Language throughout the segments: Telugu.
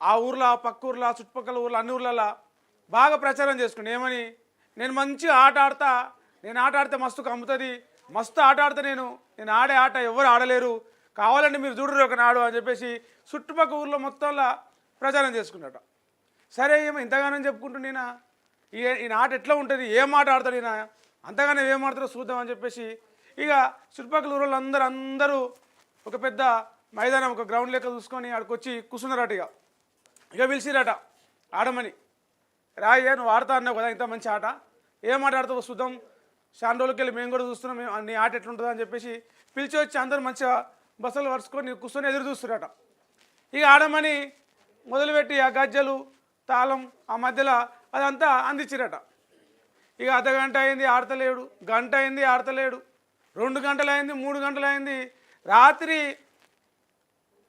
ఆ ఊర్లో ఆ పక్క ఊర్లో ఆ చుట్టుపక్కల ఊర్లో అన్ని ఊర్లలో బాగా ప్రచారం చేసుకుని ఏమని నేను మంచిగా ఆట ఆడతా, నేను ఆట ఆడితే మస్తు కమ్ముతుంది, మస్తు ఆట ఆడితే నేను ఆడే ఆట ఎవరు ఆడలేరు, కావాలంటే మీరు చూడరు ఒకనాడు అని చెప్పేసి చుట్టుపక్కల ఊర్లో మొత్తంలో ప్రచారం చేసుకున్నట. సరే ఏమో ఇంతగానో చెప్పుకుంటున్నా ఈయన ఆట ఎట్లా ఉంటుంది, ఏం ఆట ఆడతాడు ఈయన, అంతగానే ఏం ఆడతారో చూద్దామని చెప్పేసి ఇక చుట్టుపక్కల ఊళ్ళో అందరూ ఒక పెద్ద మైదానం ఒక గ్రౌండ్ లెక్క చూసుకొని ఆడికి వచ్చి కూర్చున్నారట. ఇక పిలిచిరట ఆడమని. రాయ్యా నువ్వు ఆడతా అన్నావు కదా ఇంత మంచి ఆట, ఏం ఆట ఆడతావు చూద్దాం, చాలా రోజులకి వెళ్ళి మేము కూడా చూస్తున్నాం నీ ఆట ఎట్లుంటుందో అని చెప్పేసి పిలిచి వచ్చి అందరూ మంచిగా బస్సులు వరుసుకొని కూర్చొని ఎదురు చూస్తురట. ఇక ఆడమని మొదలుపెట్టి ఆ గజ్జలు తాళం ఆ మధ్యలో అదంతా అందించిరట. ఇక అర్ధగంట అయింది ఆడతలేడు, గంట అయింది ఆడతలేడు, 2 గంటలు అయింది, 3 గంటలు అయింది, రాత్రి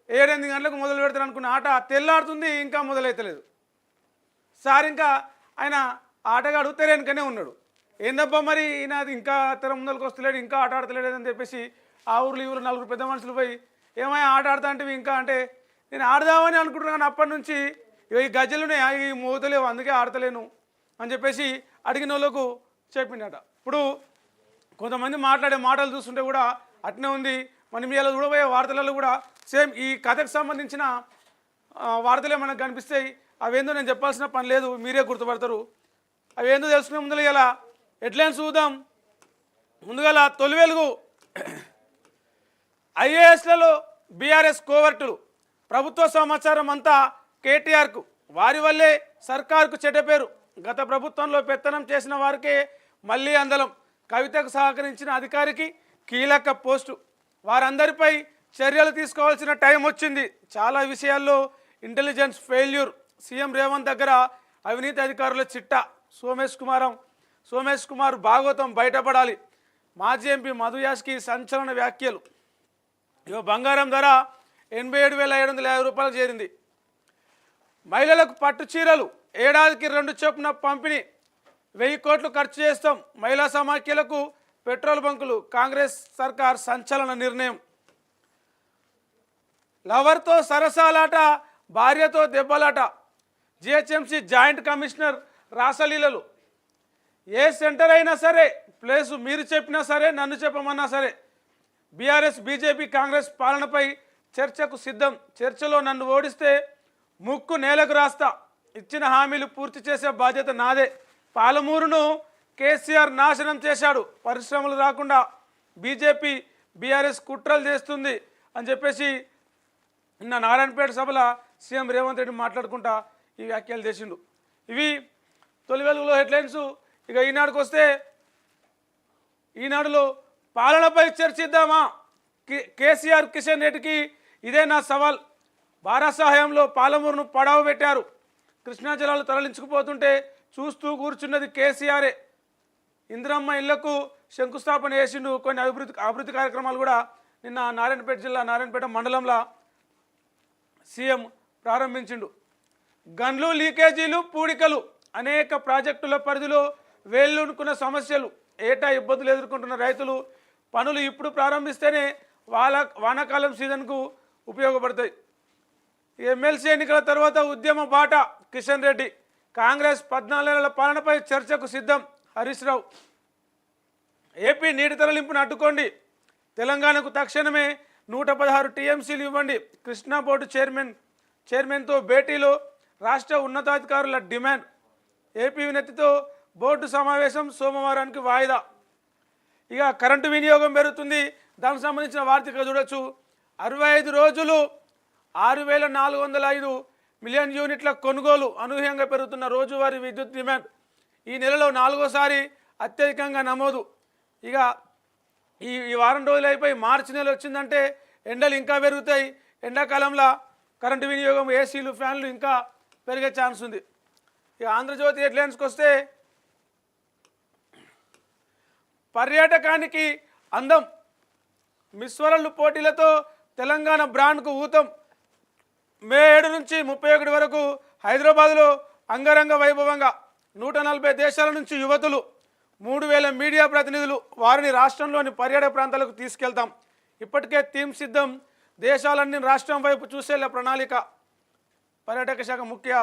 7-8 గంటలకు మొదలు పెడతారు అనుకున్న ఆట తెల్లాడుతుంది, ఇంకా మొదలైతలేదు. సార్ ఇంకా ఆయన ఆటగాడు తెరేనుకనే ఉన్నాడు. ఏందబ్బా మరి ఈయన అది ఇంకా తెర ముందరికి వస్తలేడు, ఇంకా ఆట ఆడతలేడు అని చెప్పేసి ఆ ఊర్లో ఈ ఊరు 4 పెద్ద మనుషులు పోయి ఏమైనా ఆట ఆడతా అంటే ఇంకా అంటే నేను ఆడదామని అనుకుంటున్నాను కానీ అప్పటి నుంచి ఈ గజ్జలునే ఈ మోతలేవు అందుకే ఆడతలేను అని చెప్పేసి అడిగిన వాళ్ళకు చెప్పిండట. ఇప్పుడు కొంతమంది మాట్లాడే మాటలు చూస్తుంటే కూడా అట్నే ఉంది. మన మీడియాలో చూడబోయే వార్తలలో కూడా సేమ్ ఈ కథకు సంబంధించిన వార్తలే మనకు కనిపిస్తాయి. అవేందో నేను చెప్పాల్సిన పని లేదు, మీరే గుర్తుపడతారు. అవేందో తెలుసుకునే ముందుగా ఇలా హెడ్లైన్స్ చూద్దాం. ముందుగా తొలి వెలుగు. ఐఏఎస్లలో బీఆర్ఎస్ కోవర్టులు, ప్రభుత్వ సమాచారం అంతా కేటీఆర్కు, వారి వల్లే సర్కారుకు చెడ్డ పేరు, గత ప్రభుత్వంలో పెత్తనం చేసిన వారికే మళ్ళీ అందలం, కవితకు సహకరించిన అధికారికి కీలక పోస్టు, వారందరిపై చర్యలు తీసుకోవాల్సిన టైం వచ్చింది, చాలా విషయాల్లో ఇంటెలిజెన్స్ ఫెయిల్యూర్, సీఎం రేవంత్ దగ్గర అవినీతి అధికారుల చిట్టా, సోమేష్ కుమార్ భాగవతం బయటపడాలి, మాజీ ఎంపీ మధు యాష్కి సంచలన వ్యాఖ్యలు. బంగారం ధర 87,750 రూపాయలకు చేరింది. మహిళలకు పట్టు చీరలు ఏడాదికి 2 చొప్పున పంపిణీ, 1000 కోట్లు ఖర్చు చేస్తాం, మహిళా సమాఖ్యలకు పెట్రోల్ బంకులు, కాంగ్రెస్ సర్కార్ సంచలన నిర్ణయం. లవర్తో సరసాలాట, భార్యతో దెబ్బలాట, జిహెచ్ఎంసీ జాయింట్ కమిషనర్ రాసలీలలు. ఏ సెంటర్ అయినా సరే ప్లేసు మీరు చెప్పినా సరే నన్ను చెప్పమన్నా సరే బీఆర్ఎస్ బీజేపీ కాంగ్రెస్ పాలనపై చర్చకు సిద్ధం, చర్చలో నన్ను ఓడిస్తే ముక్కు నేలకు రాస్తా, ఇచ్చిన హామీలు పూర్తి చేసే బాధ్యత నాదే, పాలమూరును కేసీఆర్ నాశనం చేశాడు, పరిశ్రమలు రాకుండా బీజేపీ బీఆర్ఎస్ కుట్రలు చేస్తుంది అని చెప్పేసి నిన్న నారాయణపేట సభలో సీఎం రేవంత్ రెడ్డి మాట్లాడుకుంటా ఈ వ్యాఖ్యలు చేసిండు. ఇవి తొలి వెలుగులో హెడ్లైన్స్. ఇక ఈనాడుకు వస్తే ఈనాడులో పాలనపై చర్చిద్దామా, కేసీఆర్ కిషన్ రెడ్డికి ఇదే నా సవాల్, బారాసహాయంలో పాలమూరును పడావ పెట్టారు, కృష్ణా జలాలు తరలించుకుపోతుంటే చూస్తూ కూర్చున్నది కేసీఆరే, ఇందిరమ్మ ఇళ్లకు శంకుస్థాపన చేసిండు, కొన్ని అభివృద్ధి కార్యక్రమాలు కూడా నిన్న నారాయణపేట జిల్లా నారాయణపేట మండలంలో సీఎం ప్రారంభించిండు. గన్లు లీకేజీలు పూడికలు, అనేక ప్రాజెక్టుల పరిధిలో వేళ్ళునుకున్న సమస్యలు, ఏటా ఇబ్బందులు ఎదుర్కొంటున్న రైతులు, పనులు ఇప్పుడు ప్రారంభిస్తేనే వానాకాలం సీజన్కు ఉపయోగపడతాయి. ఎమ్మెల్సీ ఎన్నికల తర్వాత ఉద్యమ బాట కిషన్ రెడ్డి, కాంగ్రెస్ 14 నెలల పాలనపై చర్చకు సిద్ధం హరీష్ రావు. ఏపీ నీటి తరలింపును అడ్డుకోండి, తెలంగాణకు తక్షణమే 116 టీఎంసీలు ఇవ్వండి, కృష్ణా బోర్డు చైర్మన్తో భేటీలో రాష్ట్ర ఉన్నతాధికారుల డిమాండ్, ఏపీ వినతితో బోర్డు సమావేశం సోమవారానికి వాయిదా. ఇక కరెంటు వినియోగం పెరుగుతుంది, దానికి సంబంధించిన వార్తగా చూడొచ్చు. 65 రోజులు 6,405 మిలియన్ యూనిట్ల కొనుగోలు, అనూహ్యంగా పెరుగుతున్న రోజువారీ విద్యుత్ డిమాండ్ ఈ నెలలో 4వసారి అత్యధికంగా నమోదు. ఇక ఈ వారం రోజులు అయిపోయి మార్చి నెల వచ్చిందంటే ఎండలు ఇంకా పెరుగుతాయి, ఎండాకాలంలో కరెంటు వినియోగం ఏసీలు ఫ్యాన్లు ఇంకా పెరిగే ఛాన్స్ ఉంది. ఇక ఆంధ్రజ్యోతి హెడ్లైన్స్కి వస్తే పర్యాటకానికి అందం, మిస్ వరల్డ్ పోటీలతో తెలంగాణ బ్రాండ్కు ఊతం, మే 7 నుంచి 31 వరకు హైదరాబాద్లో అంగరంగ వైభవంగా 140 దేశాల నుంచి యువతులు, 3,000 మీడియా ప్రతినిధులు, వారిని రాష్ట్రంలోని పర్యాటక ప్రాంతాలకు తీసుకెళ్తాం, ఇప్పటికే థీమ్ సిద్ధం, దేశాలన్నీ రాష్ట్రం వైపు చూసేలా ప్రణాళిక, పర్యాటక శాఖ ముఖ్య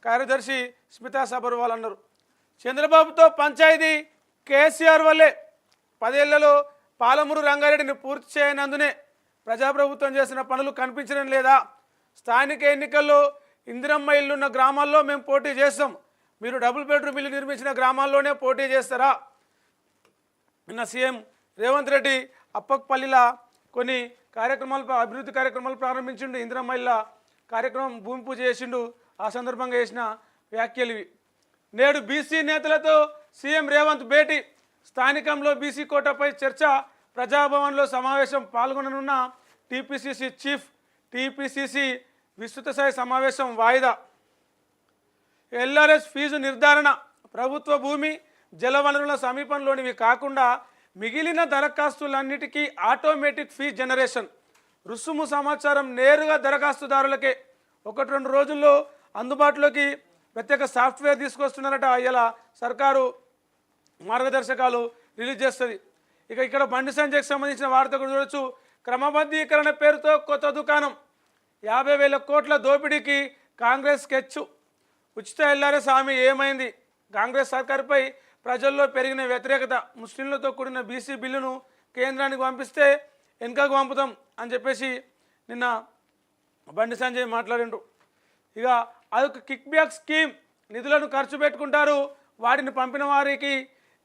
కార్యదర్శి స్మితా సబర్వాల్ అన్నారు. చంద్రబాబుతో పంచాయతీ కేసీఆర్ వల్లే 10 ఏళ్లలో పాలమూరు రంగారెడ్డిని పూర్తి చేయనందునే ప్రజాప్రభుత్వం చేసిన పనులు కనిపించడం లేదా? స్థానిక ఎన్నికల్లో ఇందిరమ్మ ఇల్లున్న గ్రామాల్లో మేము పోటీ చేస్తాం, మీరు డబుల్ బెడ్రూమ్ ఇల్లు నిర్మించిన గ్రామాల్లోనే పోటీ చేస్తారా? నిన్న సీఎం రేవంత్ రెడ్డి అప్పక్పల్లిలో కొన్ని కార్యక్రమాలు అభివృద్ధి కార్యక్రమాలు ప్రారంభించిండు. ఇందిరమ్మ ఇళ్ళ కార్యక్రమం భూమి పూజ చేసిండు. ఆ సందర్భంగా చేసిన వ్యాఖ్యలు ఇవి. నేడు బీసీ నేతలతో సీఎం రేవంత్ భేటీ, స్థానికంలో బీసీ కోటాపై చర్చ, ప్రజాభవన్లో సమావేశం పాల్గొననున్న టీపీసీసీ చీఫ్, టీపీసీసీ విస్తృత స్థాయి సమావేశం వాయిదా. ఎల్ఆర్ఎస్ ఫీజు నిర్ధారణ, ప్రభుత్వ భూమి జలవనరుల సమీపంలోనివి కాకుండా మిగిలిన దరఖాస్తులన్నిటికీ ఆటోమేటిక్ ఫీ జనరేషన్, రుసుము సమాచారం నేరుగా దరఖాస్తుదారులకే 1-2 రోజుల్లో అందుబాటులోకి ప్రత్యేక సాఫ్ట్వేర్ తీసుకొస్తున్నారట. ఇలా సర్కారు మార్గదర్శకాలు రిలీజ్ చేస్తుంది. ఇక్కడ బండి సంజయ్కి సంబంధించిన వార్త కూడా చూడొచ్చు. క్రమబద్ధీకరణ పేరుతో కొత్త దుకాణం, 50,000 కోట్ల దోపిడీకి కాంగ్రెస్ స్కెచ్. ఉచిత ఎల్ఆర్ఎస్ హామీ ఏమైంది? కాంగ్రెస్ సర్కారుపై ప్రజల్లో పెరిగిన వ్యతిరేకత, ముస్లింలతో కూడిన బీసీ బిల్లును కేంద్రానికి పంపిస్తే వెనుకకు పంపుతాం అని చెప్పేసి నిన్న బండి సంజయ్ మాట్లాడిండ్రు. ఇక అదొక కిక్ బ్యాక్ స్కీమ్, నిధులను ఖర్చు పెట్టుకుంటారు, వాటిని పంపిన వారికి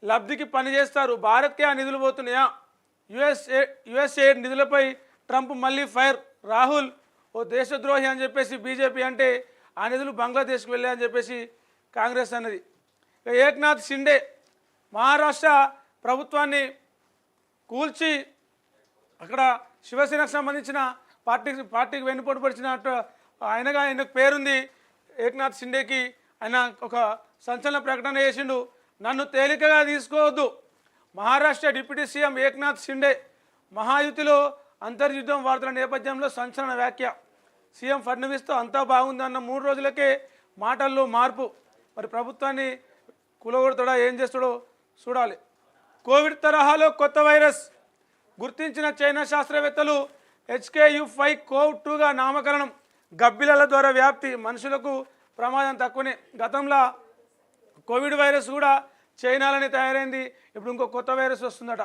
లబ్ధికి పనిచేస్తారు. భారత్కే ఆ నిధులు పోతున్నాయా? యుఎస్ఏ నిధులపై ట్రంప్ మళ్ళీ ఫైర్. రాహుల్ ఓ దేశద్రోహి అని చెప్పేసి బీజేపీ అంటే ఆ నిధులు బంగ్లాదేశ్కి వెళ్ళాయని చెప్పేసి కాంగ్రెస్ అన్నది. ఇక ఏక్నాథ్ షిండే మహారాష్ట్ర ప్రభుత్వాన్ని కూల్చి అక్కడ శివసేనకు సంబంధించిన పార్టీకి వెన్నుపోటు పడిచినట్టు ఆయనకు పేరుంది. ఏక్నాథ్ షిండేకి ఆయన ఒక సంచలన ప్రకటన చేసిండు. నన్ను తేలికగా తీసుకోవద్దు. మహారాష్ట్ర డిప్యూటీ సీఎం ఏక్నాథ్ షిండే మహాయుతిలో అంతర్యుద్ధం వార్తల నేపథ్యంలో సంచలన వ్యాఖ్య. సీఎం ఫడ్నవీస్తో అంతా బాగుందన్న 3 రోజులకే మాటల్లో మార్పు. మరి ప్రభుత్వాన్ని కూలగొడతాడా, ఏం చేస్తాడో చూడాలి. కోవిడ్ తరహాలో కొత్త వైరస్ గుర్తించిన చైనా శాస్త్రవేత్తలు HKU5 CoV-2గా నామకరణం. గబ్బిలాల ద్వారా వ్యాప్తి, మనుషులకు ప్రమాదం తక్కువనే. గతంలో కోవిడ్ వైరస్ కూడా చైనాలోనే తయారైంది. ఇప్పుడు ఇంకో కొత్త వైరస్ వస్తుందట.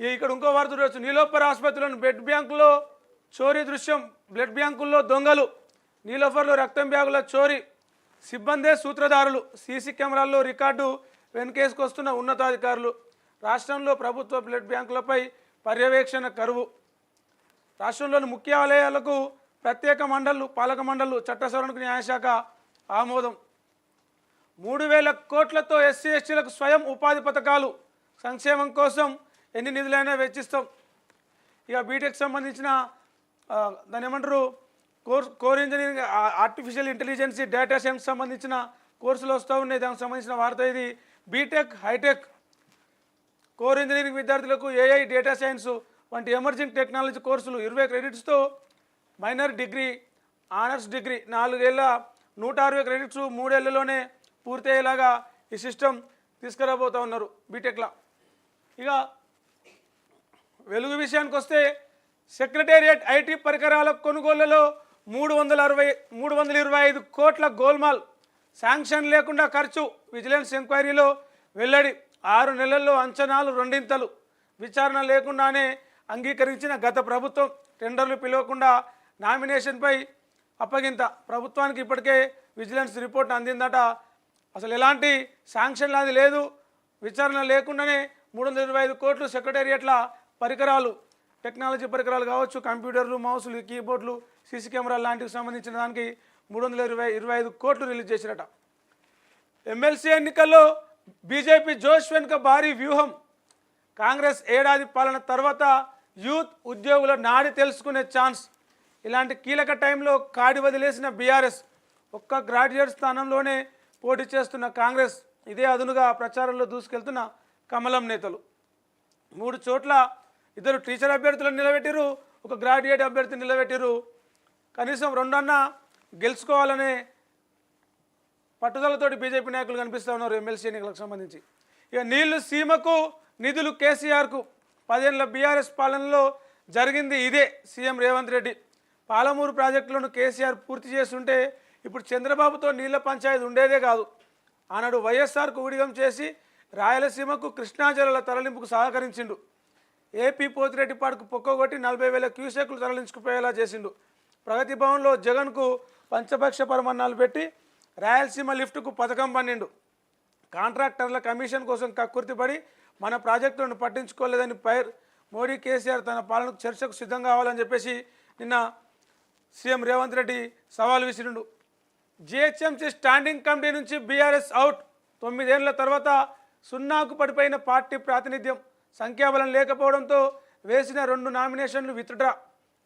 ఇక్కడ ఇంకో వార్త చూడవచ్చు. నీలోఫర్ ఆసుపత్రిలోని బ్లడ్ బ్యాంకులో చోరీ దృశ్యం. బ్లడ్ బ్యాంకుల్లో దొంగలు, నీలోఫర్లో రక్తం బ్యాగుల చోరీ, సిబ్బందే సూత్రధారులు. సీసీ కెమెరాల్లో రికార్డు వెనుకేసుకొస్తున్న ఉన్నతాధికారులు. రాష్ట్రంలో ప్రభుత్వ బ్లడ్ బ్యాంకులపై పర్యవేక్షణ కరువు. రాష్ట్రంలోని ముఖ్య ఆలయాలకు ప్రత్యేక మండళ్లు, పాలక మండళ్లు, చట్ట సవరణకు న్యాయశాఖ ఆమోదం. 3,000 కోట్లతో ఎస్సీ ఎస్టీలకు స్వయం ఉపాధి పథకాలు, సంక్షేమం కోసం ఎన్ని నిధులైనా వెచ్చిస్తాం. ఇక బీటెక్ సంబంధించిన దాని ఏమంటారు core engineering, artificial intelligence, data science సంబంధించిన కోర్సులు వస్తూ ఉన్నాయి. దానికి సంబంధించిన వార్త ఇది. బీటెక్, హైటెక్, కోర్ ఇంజనీరింగ్ విద్యార్థులకు ఏఐ, డేటా సైన్స్ వంటి ఎమర్జింగ్ టెక్నాలజీ కోర్సులు 20 క్రెడిట్స్తో మైనర్ డిగ్రీ, ఆనర్స్ డిగ్రీ 4 ఏళ్ళ 160 క్రెడిట్స్ 3 ఏళ్లలోనే పూర్తయ్యేలాగా ఈ సిస్టమ్ తీసుకురాబోతూ ఉన్నారు బీటెక్లో. ఇక వెలుగు విషయానికి వస్తే సెక్రటేరియట్ ఐటీ పరికరాల కొనుగోళ్లలో 325 కోట్ల గోల్మాల్, శాంక్షన్ లేకుండా ఖర్చు. విజిలెన్స్ ఎంక్వైరీలో వెల్లడి. 6 నెలల్లో అంచనాలు రెండింతలు. విచారణ లేకుండానే అంగీకరించిన గత ప్రభుత్వం. టెండర్లు పిలవకుండా నామినేషన్పై అప్పగింత. ప్రభుత్వానికి ఇప్పటికే విజిలెన్స్ రిపోర్ట్ అందిందట. అసలు ఎలాంటి శాంక్షన్ అది లేదు. విచారణ లేకుండానే 325 కోట్లు సెక్రటేరియట్ల పరికరాలు, టెక్నాలజీ పరికరాలు కావచ్చు, కంప్యూటర్లు, మౌసులు, కీబోర్డులు, సీసీ కెమెరాలు లాంటివి సంబంధించిన దానికి 325 కోట్లు రిలీజ్ చేసిరట. ఎమ్మెల్సీ ఎన్నికల్లో బీజేపీ జోష్ వెనుక భారీ వ్యూహం. కాంగ్రెస్ ఏడాది పాలన తర్వాత యూత్ ఉద్యోగుల నాడి తెలుసుకునే ఛాన్స్. ఇలాంటి కీలక టైంలో కాడి వదిలేసిన బీఆర్ఎస్. ఒక్క గ్రాడ్యుయేట్ స్థానంలోనే పోటీ చేస్తున్న కాంగ్రెస్. ఇదే అదునుగా ప్రచారంలో దూసుకెళ్తున్న కమలం నేతలు. 3 చోట్ల 2 టీచర్ అభ్యర్థులను నిలబెట్టిరు, 1 గ్రాడ్యుయేట్ అభ్యర్థిని నిలబెట్టిరు. కనీసం 2 అన్నా గెలుచుకోవాలనే పట్టుదలతోటి బీజేపీ నాయకులు కనిపిస్తూ ఉన్నారు ఎమ్మెల్సీ ఎన్నికలకు సంబంధించి. ఇక నీళ్లు సీమకు, నిధులు కేసీఆర్కు. 10 ఏళ్ల బీఆర్ఎస్ పాలనలో జరిగింది ఇదే. సీఎం రేవంత్ రెడ్డి పాలమూరు ప్రాజెక్టులను కేసీఆర్ పూర్తి చేస్తుంటే ఇప్పుడు చంద్రబాబుతో నీళ్ల పంచాయతీ ఉండేదే కాదు. ఆనాడు వైఎస్ఆర్కు ఊడిగం చేసి రాయలసీమకు కృష్ణా జలాల తరలింపుకు సహకరించిండు. ఏపీ పోతిరెడ్డిపాడుకు పొక్కగొట్టి 40,000 క్యూసెక్లు తరలించుకుపోయేలా చేసిండు. ప్రగతి భవన్లో జగన్కు పంచపక్ష పరమన్నాలు పెట్టి రాయలసీమ లిఫ్ట్కు పథకం పన్నిండు. కాంట్రాక్టర్ల కమిషన్ కోసం కక్కుర్తిపడి మన ప్రాజెక్టులను పట్టించుకోలేదని మోడీ కేసీఆర్ తన పాలనకు చర్చకు సిద్ధం కావాలని చెప్పేసి నిన్న సీఎం రేవంత్ రెడ్డి సవాల్ విసిరిండు. జిహెచ్ఎంసీ స్టాండింగ్ కమిటీ నుంచి బీఆర్ఎస్ అవుట్. 9 ఏళ్ల తర్వాత సున్నాకు పడిపోయిన పార్టీ ప్రాతినిధ్యం, సంఖ్యాబలం లేకపోవడంతో వేసిన 2 నామినేషన్లు విత్డ్రా.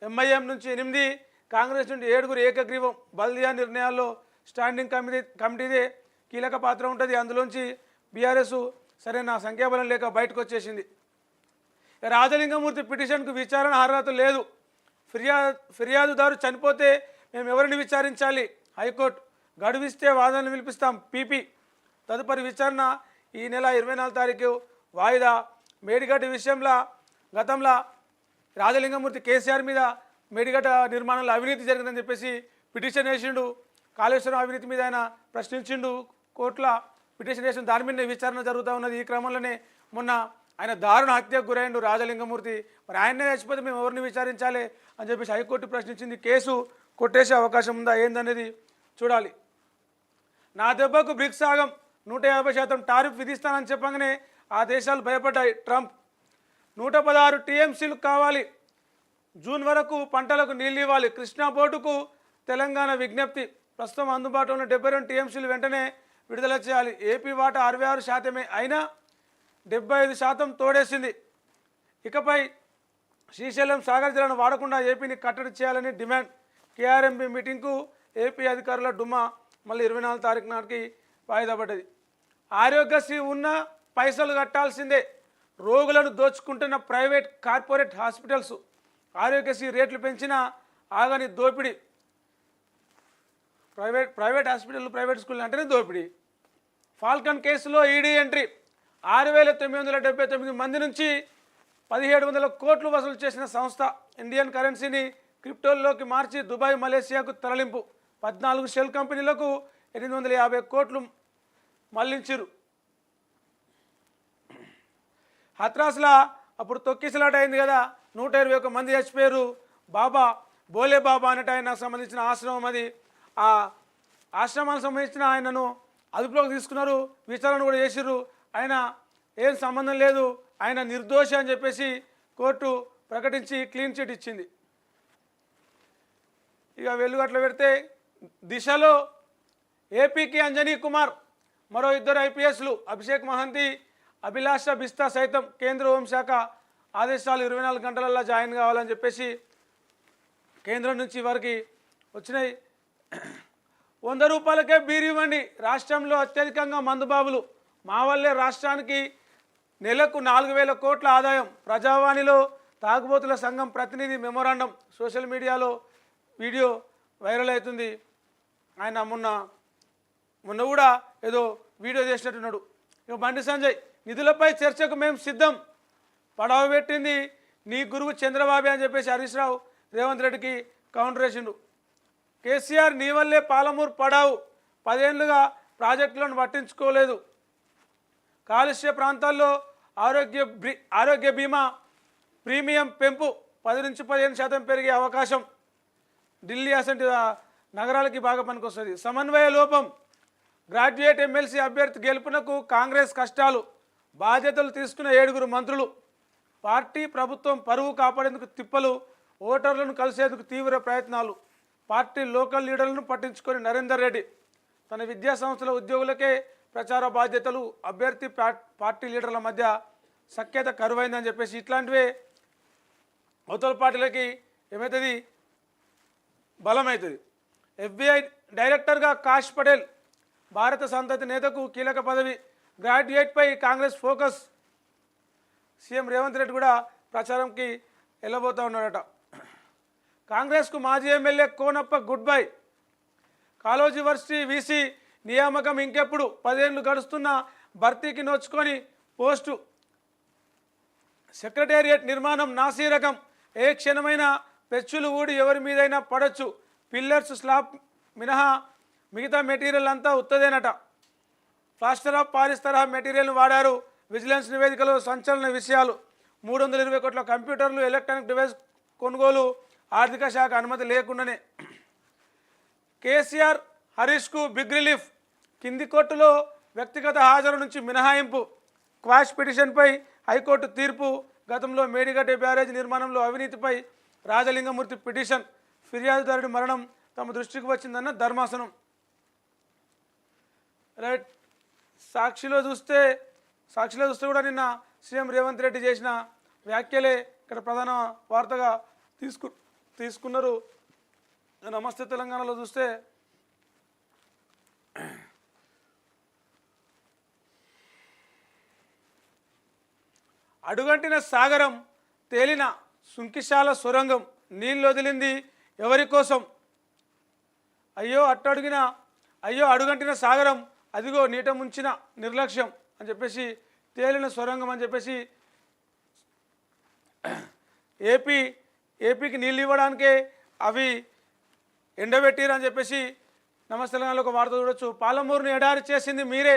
ఎంఐఎం నుంచి 8, కాంగ్రెస్ నుండి 7 ఏకగ్రీవం. బల్దియా నిర్ణయాల్లో స్టాండింగ్ కమిటీదే కీలక పాత్ర ఉంటుంది. అందులోంచి బీఆర్ఎస్ సరైన సంఖ్యాబలం లేక బయటకు వచ్చేసింది. రాజలింగమూర్తి పిటిషన్కు విచారణ అర్హత లేదు. ఫిర్యాదుదారు చనిపోతే మేము ఎవరిని విచారించాలి? హైకోర్టు గడువిస్తే వాదనలు వినిపిస్తాం. పీపీ తదుపరి విచారణ ఈ నెల 24 తారీఖు వాయిదా. మేడిగడ్డ విషయంలో గతంలో రాజలింగమూర్తి కేసీఆర్ మీద మేడిగడ్డ నిర్మాణంలో అవినీతి జరిగిందని చెప్పేసి పిటిషన్ వేసిండు. కాళేశ్వరం అవినీతి మీద ఆయన ప్రశ్నించిండు. కోర్టులో పిటిషన్ వేసిన దాని మీద విచారణ జరుగుతూ ఉన్నది. ఈ క్రమంలోనే మొన్న ఆయన దారుణ హత్యకు గురైండు రాజలింగమూర్తి. మరి ఆయన్నే చచ్చిపోతే మేము ఎవరిని విచారించాలి అని చెప్పేసి హైకోర్టు ప్రశ్నించింది. కేసు కొట్టేసే అవకాశం ఉందా ఏందనేది చూడాలి. నా దెబ్బకు బ్రిక్స్ ఆగం, 150% టారిఫ్ విధిస్తానని చెప్పగానే ఆ దేశాలు భయపడ్డాయి. ట్రంప్ 116 టీఎంసీలు కావాలి. జూన్ వరకు పంటలకు నీళ్ళు ఇవ్వాలి. కృష్ణా బోర్డుకు తెలంగాణ విజ్ఞప్తి. ప్రస్తుతం అందుబాటులో ఉన్న 72 టీఎంసీలు వెంటనే విడుదల చేయాలి. ఏపీ వాటా 66% అయినా 75% తోడేసింది. ఇకపై శ్రీశైలం సాగర్ జలాలను వాడకుండా ఏపీని కట్టడి చేయాలని డిమాండ్. కేఆర్ఎంబీ మీటింగ్కు ఏపీ అధికారుల డుమ్మా మళ్ళీ 24 తారీఖు నాటికి వాయిదా పడ్డది. ఆరోగ్యశ్రీ ఉన్న పైసలు కట్టాల్సిందే. రోగులను దోచుకుంటున్న ప్రైవేట్ కార్పొరేట్ హాస్పిటల్స్. ఆరోగ్యశ్రీ రేట్లు పెంచినా ఆగని దోపిడీ. ప్రైవేట్ హాస్పిటల్, ప్రైవేట్ స్కూల్ అంటేనే దోపిడీ. ఫాల్కన్ కేసులో ఈడీ ఎంట్రీ. 6,979 మంది నుంచి 1,700 కోట్లు వసూలు చేసిన సంస్థ. ఇండియన్ కరెన్సీని క్రిప్టోల్లోకి మార్చి దుబాయ్, మలేసియాకు తరలింపు. 14 షెల్ కంపెనీలకు 850 కోట్లు మళ్లించారు. హత్రాస్లా అప్పుడు తొక్కిసలాట అయింది కదా, 121 మంది చచ్చిపోయారు. బాబా బోలే బాబా అన్నట్టు ఆయనకు సంబంధించిన ఆశ్రమం అది. ఆ ఆశ్రమానికి సంబంధించిన ఆయనను అదుపులోకి తీసుకున్నారు. విచారణ కూడా చేసిర్రు. ఆయన ఏం సంబంధం లేదు, ఆయన నిర్దోషి అని చెప్పేసి కోర్టు ప్రకటించి క్లీన్ చిట్ ఇచ్చింది. ఇక వెలుగట్ల పెడితే దిశలో ఏపీకి అంజనీ కుమార్, మరో 2 ఐపీఎస్లు అభిషేక్ మహంతి, అభిలాష బిస్తా సైతం కేంద్ర హోంశాఖ ఆదేశాలు 24 గంటలల్లో జాయిన్ కావాలని చెప్పేసి కేంద్రం నుంచి వారికి వచ్చినాయి. 100 రూపాయలకే బీర్ ఇవ్వండి. రాష్ట్రంలో అత్యధికంగా మందుబాబులు. మా వల్లే రాష్ట్రానికి నెలకు 4,000 కోట్ల ఆదాయం. ప్రజావాణిలో తాగుబోతుల సంఘం ప్రతినిధి మెమోరాండం. సోషల్ మీడియాలో వీడియో వైరల్ అవుతుంది. ఆయన మొన్న కూడా ఏదో వీడియో చేసినట్టున్నాడు. ఇక బండి సంజయ్, నిధులపై చర్చకు మేము సిద్ధం. పడవ పెట్టింది నీ గురువు చంద్రబాబు అని చెప్పేసి హరీష్ రావు రేవంత్ రెడ్డికి కౌంటర్ వేసిండు. కేసీఆర్ నీ వల్లే పాలమూరు పడావు, 10 ఏళ్లుగా ప్రాజెక్టులను పట్టించుకోలేదు. కాలుష్య ప్రాంతాల్లో ఆరోగ్య బీమా ప్రీమియం పెంపు 10 నుంచి 15% పెరిగే అవకాశం. ఢిల్లీ అసంటి నగరాలకి బాగా పనికొస్తుంది. సమన్వయ లోపం. గ్రాడ్యుయేట్ ఎమ్మెల్సీ అభ్యర్థి గెలుపునకు కాంగ్రెస్ కష్టాలు. బాధ్యతలు తీసుకున్న 7 మంత్రులు. పార్టీ ప్రభుత్వం పరువు కాపాడేందుకు తిప్పలు. ఓటర్లను కలిసేందుకు తీవ్ర ప్రయత్నాలు. పార్టీ లోకల్ లీడర్లను పట్టించుకొని నరేందర్ రెడ్డి. తన విద్యా సంస్థల ఉద్యోగులకే ప్రచార బాధ్యతలు. అభ్యర్థి పార్టీ లీడర్ల మధ్య సఖ్యత కరువైందని చెప్పేసి ఇట్లాంటివే అవతల పార్టీలకి ఏమవుతుంది, బలమవుతుంది. FBI డైరెక్టర్గా కాష్ పటేల్. భారత సంతతి నేతకు కీలక పదవి. గ్రాడ్యుయేట్పై కాంగ్రెస్ ఫోకస్. సీఎం రేవంత్ రెడ్డి కూడా ప్రచారంకి వెళ్ళబోతూ ఉన్నాడట. కాంగ్రెస్కు మాజీ MLA Konappa good bye. Kaloji varsity VC నియామకం ఇంకెప్పుడు? 10 ఏళ్లు గడుస్తున్న భర్తీకి నోచుకొని పోస్టు. సెక్రటేరియట్ నిర్మాణం నాసీరకం. ఏ క్షణమైనా పెచ్చులు ఊడి ఎవరి మీదైనా పడవచ్చు. పిల్లర్స్ స్లాబ్ మినహా మిగతా మెటీరియల్ అంతా ఉత్తదేనట. ప్లాస్టర్ ఆఫ్ పారిస్ తరహా మెటీరియల్ను వాడారు. విజిలెన్స్ నివేదికలో సంచలన విషయాలు. 320 కోట్ల కంప్యూటర్లు, ఎలక్ట్రానిక్ డివైస్ కొనుగోలు ఆర్థిక శాఖ అనుమతి లేకుండానే. కేసీఆర్ హరీష్కు బిగ్ రిలీఫ్. కింది కోర్టులో వ్యక్తిగత హాజరు నుంచి మినహాయింపు. క్వాష్ పిటిషన్పై హైకోర్టు తీర్పు. గతంలో మేడిగడ్డ బ్యారేజ్ నిర్మాణంలో అవినీతిపై రాజలింగమూర్తి పిటిషన్. ఫిర్యాదుదారుడి మరణం తమ దృష్టికి వచ్చిందన్న ధర్మాసనం. రైట్. సాక్షిలో చూస్తే కూడా నిన్న సీఎం రేవంత్ రెడ్డి చేసిన వ్యాఖ్యలే ఇక్కడ ప్రధాన వార్తగా తీసుకున్నారు. నమస్తే తెలంగాణలో చూస్తే అడుగంటిన సాగరం, తేలిన సుంకిశాల సొరంగం, నీళ్ళు వదిలింది ఎవరి కోసం? అయ్యో అడుగంటిన సాగరం, అదిగో నీట ముంచిన నిర్లక్ష్యం అని చెప్పేసి, తేలిన సొరంగం అని చెప్పేసి ఏపీకి నీళ్ళు ఇవ్వడానికే అవి ఎండబెట్టిరని చెప్పేసి నమస్తే తెలంగాణలో ఒక వార్త చూడొచ్చు. పాలమూరుని ఎడారి చేసింది మీరే.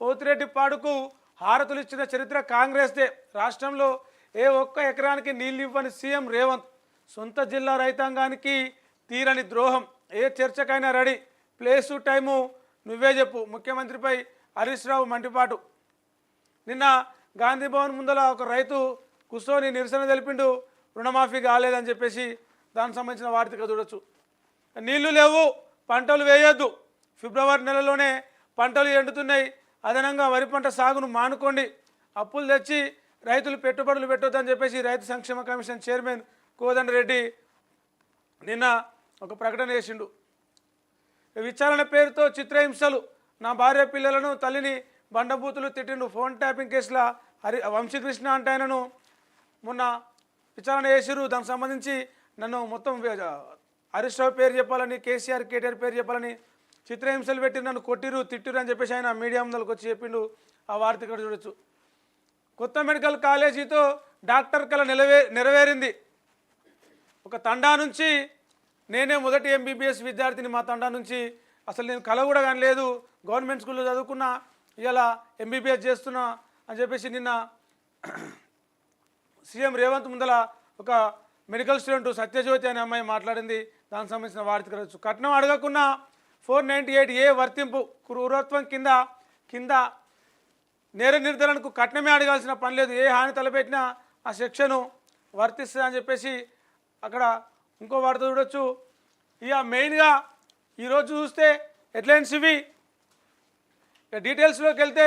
పోతిరెడ్డి పాడుకు హారతులు ఇచ్చిన చరిత్ర కాంగ్రెస్దే. రాష్ట్రంలో ఏ ఒక్క ఎకరానికి నీళ్ళు ఇవ్వని సీఎం రేవంత్. సొంత జిల్లా రైతాంగానికి తీరని ద్రోహం. ఏ చర్చకైనా రెడీ. ప్లేసు టైము నువ్వే చెప్పు. ముఖ్యమంత్రిపై హరీష్ రావు మండిపాటు. నిన్న గాంధీ భవన్ ముందర ఒక రైతు కూర్చొని నిరసన తెలిపిండు, రుణమాఫీ కాలేదని చెప్పేసి. దానికి సంబంధించిన వార్త చూడొచ్చు. నీళ్లు లేవు, పంటలు వేయొద్దు. ఫిబ్రవరి నెలలోనే పంటలు ఎండుతున్నాయి. అదనంగా వరి పంట సాగును మానుకోండి. అప్పులు తెచ్చి రైతులు పెట్టుబడులు పెట్టొద్దని చెప్పేసి రైతు సంక్షేమ కమిషన్ చైర్మన్ కోదండరెడ్డి నిన్న ఒక ప్రకటన చేసిండు. విచారణ పేరుతో చిత్రహింసలు. నా భార్య పిల్లలను, తల్లిని బండబూతులు తిట్టిండు. ఫోన్ ట్యాపింగ్ కేసుల వంశీకృష్ణ అంటే ఆయనను మొన్న విచారణ చేసిరు. దానికి సంబంధించి నన్ను మొత్తం హరీష్ రావు పేరు చెప్పాలని, కేసీఆర్ కేటీఆర్ పేరు చెప్పాలని చిత్రహింసలు పెట్టి నన్ను కొట్టిరు, తిట్టిరు అని చెప్పేసి ఆయన మీడియా ముందరకు వచ్చి చెప్పిండు. ఆ వార్త ఇక్కడ చూడొచ్చు. కొత్త మెడికల్ కాలేజీతో డాక్టర్ కళ నెరవేరింది. ఒక తండా నుంచి నేనే మొదటి ఎంబీబీఎస్ విద్యార్థిని. మా తండా నుంచి అసలు నేను కళ కూడా కానీ లేదు, గవర్నమెంట్ స్కూల్లో చదువుకున్నా, ఇలా ఎంబీబీఎస్ చేస్తున్నా అని చెప్పేసి నిన్న సీఎం రేవంత్ ముందల ఒక మెడికల్ స్టూడెంట్ సత్యజ్యోతి అనే అమ్మాయి మాట్లాడింది. దానికి సంబంధించిన వార్త కలవచ్చు. కట్నం అడగకున్నా 498A వర్తింపు. క్రూరత్వం కింద నేర నిర్ధారణకు కట్నమే అడగాల్సిన పని లేదు. ఏ హాని తలపెట్టినా ఆ శిక్షను వర్తిస్తుంది అని చెప్పేసి అక్కడ ఇంకో వార్త చూడొచ్చు. ఇక మెయిన్గా ఈరోజు చూస్తే హెడ్లైన్స్ ఇవి. డీటెయిల్స్లోకి వెళ్తే